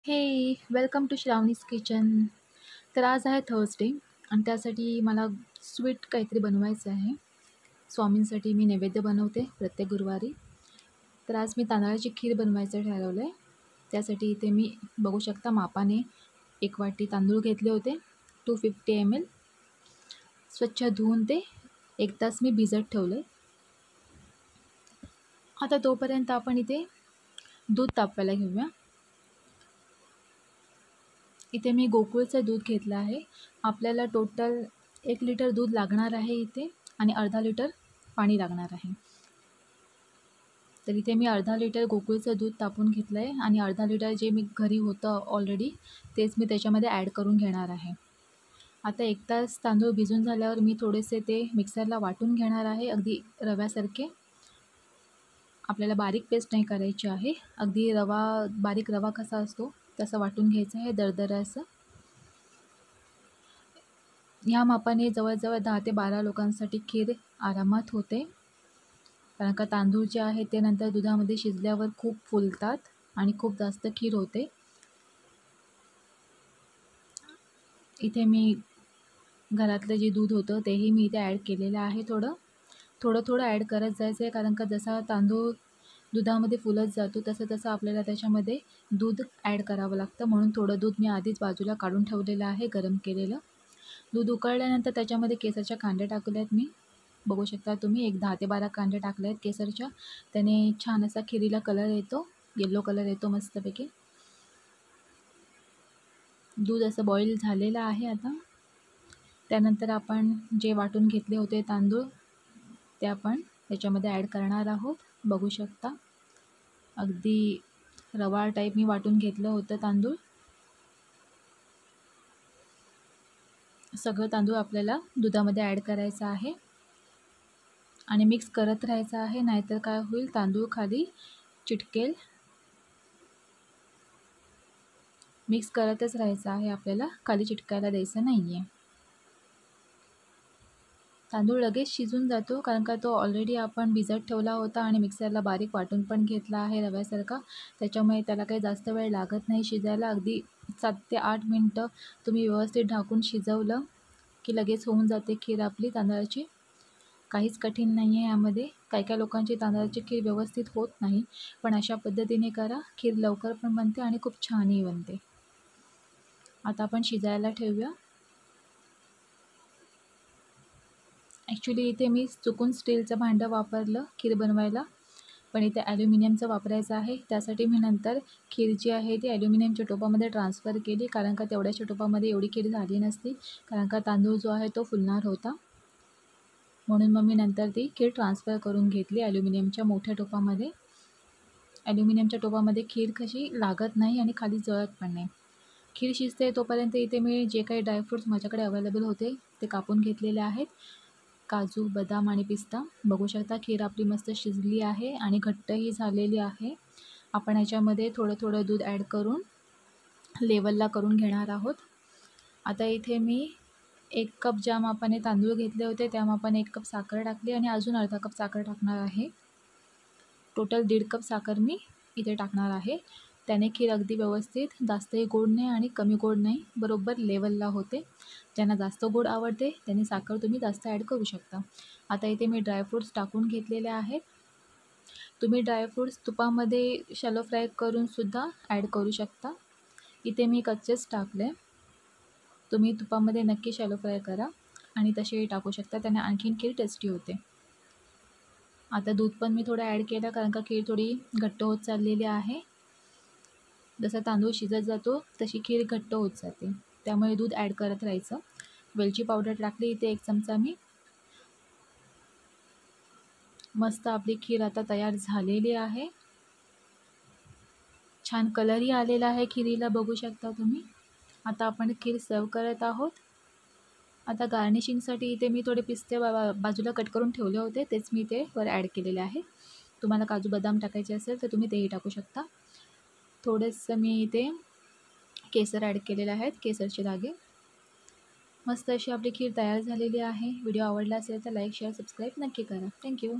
हे welcome to श्रावणीज kitchen. तर आज आहे थर्सडे आणि त्यासाठी मला स्वीट काहीतरी बनवायचं आहे. स्वामींसाठी मी नैवेद्य बनवते प्रत्येक गुरुवारी. तर आज मी तांदळाची खीर बनवायचं ठरवलं आहे. त्यासाठी इथे मी बघू शकता मापाने 1 वाटी तांदूळ घेतले होते. 250 ml स्वच्छ धुवून ते 1 तास मी भिजत ठेवले. आता तोपर्यंत आपण इथे दूध तापवायला घेऊया. इथे मी गोकुळचं दूध घेतलं आहे. आपल्याला टोटल 1 लिटर दूध लागणार आहे इथे आणि अर्धा लिटर पाणी लागणार आहे. तर इथे मी अर्धा लिटर गोकुळचं दूध तापवून घेतलं आहे आणि अर्धा लिटर जे मी घरी होतं ऑलरेडी तेच मी त्याच्यामध्ये ॲड करून घेणार आहे. आता 1 तास तांदूळ भिजून झाल्यावर मी थोडेसे ते मिक्सरला वाटून घेणार आहे, अगदी रव्यासारखे. आपल्याला बारीक पेस्ट नाही करायची आहे, अगदी बारीक रवा कसा असतो तसं वाटून घ्यायचं आहे, दरदरं असं. ह्या मापाने जवळजवळ 10 ते 12 लोकांसाठी खीर आरामात होते. कारण का तांदूळ जे आहे ते नंतर दुधामध्ये शिजल्यावर खूप फुलतात आणि खूप जास्त खीर होते. इथे मी घरातलं जे दूध होतं तेही मी इथे ॲड केलेलं आहे. थोडं ॲड करत जायचं आहे, कारण का जसा तांदूळ दुधामध्ये फुलत जातो तसं तसं आपल्याला त्याच्यामध्ये दूध ॲड करावं लागतं. म्हणून थोडं दूध मी आधीच बाजूला काढून ठेवलेलं आहे गरम केलेलं. दूध उकळल्यानंतर त्याच्यामध्ये केसरच्या कांड्या टाकल्या आहेत मी. बघू शकता तुम्ही 10 ते 12 कांड्या टाकल्या आहेत केसरच्या. त्याने छान असा खिरीला कलर येतो, येलो कलर येतो मस्तपैकी. दूध असं बॉईल झालेलं आहे आता. त्यानंतर आपण जे वाटून घेतले होते तांदूळ ते आपण त्याच्यामध्ये ॲड करणार आहोत. बघू शकता अगदी रवा टाईप मी वाटून घेतलं होतं तांदूळ. सगळं तांदूळ आपल्याला दुधामध्ये ॲड करायचं आहे आणि मिक्स करत राहायचं आहे, नाहीतर काय होईल तांदूळ खाली चिटकेल. मिक्स करतच राहायचं आहे, आपल्याला खाली चिटकायला द्यायचं नाही आहे. तांदूळ लगेच शिजून जातो, कारण का तो ऑलरेडी आपण भिजत ठेवला होता आणि मिक्सरला बारीक वाटून पण घेतला आहे रव्यासारखा. त्याच्यामुळे त्याला काही जास्त वेळ लागत नाही शिजायला. अगदी 7 ते 8 मिनटं तुम्ही व्यवस्थित ढाकून शिजवलं की लगेच होऊन जाते खीर आपली तांदळाची. काहीच कठीण नाही आहे यामध्ये. काही लोकांची तांदळाची खीर व्यवस्थित होत नाही, पण अशा पद्धतीने करा, खीर लवकर पण बनते आणि खूप छानही बनते. आता आपण शिजायला ठेवूया. ॲक्च्युली इथे मी चुकून स्टीलचं भांडं वापरलं खीर बनवायला, पण इथे ॲल्युमिनियमचं वापरायचं आहे. त्यासाठी मी नंतर खीर जी आहे ती ॲल्युमिनियमच्या टोपामध्ये ट्रान्सफर केली, कारण का तेवढ्याशा टोपामध्ये एवढी खीर झाली नसती, कारण का तांदूळ जो आहे तो फुलणार होता. म्हणून मग मी नंतर ती खीर ट्रान्सफर करून घेतली ॲल्युमिनियमच्या मोठ्या टोपामध्ये. ॲल्युमिनियमच्या टोपामध्ये खीर कशी लागत नाही आणि खाली जळत पण नाही. खीर शिजते तोपर्यंत इथे मी जे काही ड्रायफ्रूट्स माझ्याकडे अवेलेबल होते ते कापून घेतलेले आहेत. काजू, बदाम आणि पिस्ता. बघू शकता खीर आपली मस्त शिजली आहे आणि घट्टही झालेली आहे. आपण ह्याच्यामध्ये थोडं दूध ॲड करून लेवलला करून घेणार आहोत. आता इथे मी 1 कप ज्या मापाने तांदूळ घेतले होते त्या मापाने 1 कप साखर टाकली आणि अजून अर्धा कप साखर टाकणार आहे. टोटल 1.5 कप साखर मी इथे टाकणार आहे. त्याने खीर अगदी व्यवस्थित जास्तही गोड नाही आणि कमी गोड नाही, बरोबर लेवलला होते. ज्यांना जास्त गोड आवडते त्यांनी साखर तुम्ही जास्त ॲड करू शकता. आता इथे मी ड्रायफ्रूट्स टाकून घेतलेले आहेत. तुम्ही ड्रायफ्रूट्स तुपामध्ये शॅलो फ्राय करूनसुद्धा ॲड करू शकता. इथे मी कच्चेच टाकले. तुम्ही तुपामध्ये नक्की शॅलो फ्राय करा आणि तसेही टाकू शकता, त्याने आणखीन खीर टेस्टी होते. आता दूध पण मी थोडं ॲड केलं, कारण का खीर थोडी घट्ट होत चाललेली आहे. जसा तांदूळ शिजत जातो तशी खीर घट्ट होत जाते, त्यामुळे दूध ॲड करत राहायचं. वेलची पावडर टाकली इथे 1 चमचा मी. मस्त आपली खीर आता तयार झालेली आहे. छान कलरही आलेला आहे खिरीला, बघू शकता तुम्ही. आता आपण खीर सर्व करत आहोत. आता गार्निशिंगसाठी इथे मी थोडे पिस्ते बाजूला कट करून ठेवले होते, तेच मी इथे वर ॲड केलेले आहे. तुम्हाला काजू बदाम टाकायचे असेल तर तुम्ही तेही टाकू शकता. थोडंसं मी इथे केसर ॲड केलेले आहेत, केसरचे धागे. मस्त अशी आपली खीर तयार झालेली आहे. व्हिडिओ आवडला असेल तर लाईक, शेअर, सबस्क्राईब नक्की करा. थँक्यू.